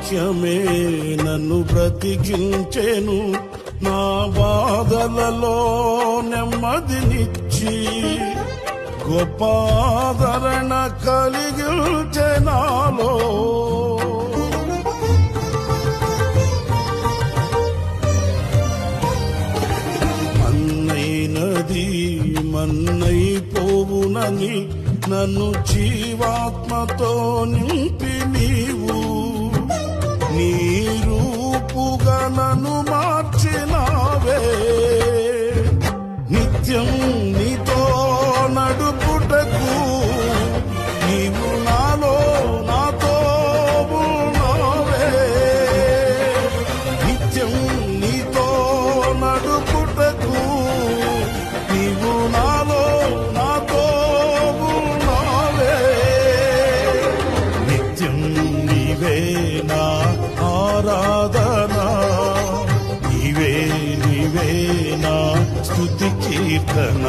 వాక్యమే నన్ను బ్రతికించెను, నా బాధలలో నెమ్మదినిచ్చి గొప్ప ఆదరణ కలిగించె నాలో. మన్నైనది మన్నైపోవునని నన్ను జీవాత్మతో నింపి నీవు నీ రూపుగా నన్ను మార్చినావే. నిత్యం నీతో నడుపుటకు నీవు నాలో నాతో ఉన్నావే. నిత్యం నీతో నడుపుటకు నీవు నాలో నాతో ఉన్నావే. నిత్యం నీవే నా ఆరాధన, నీవే నీవే నా స్తుతి కీర్తన.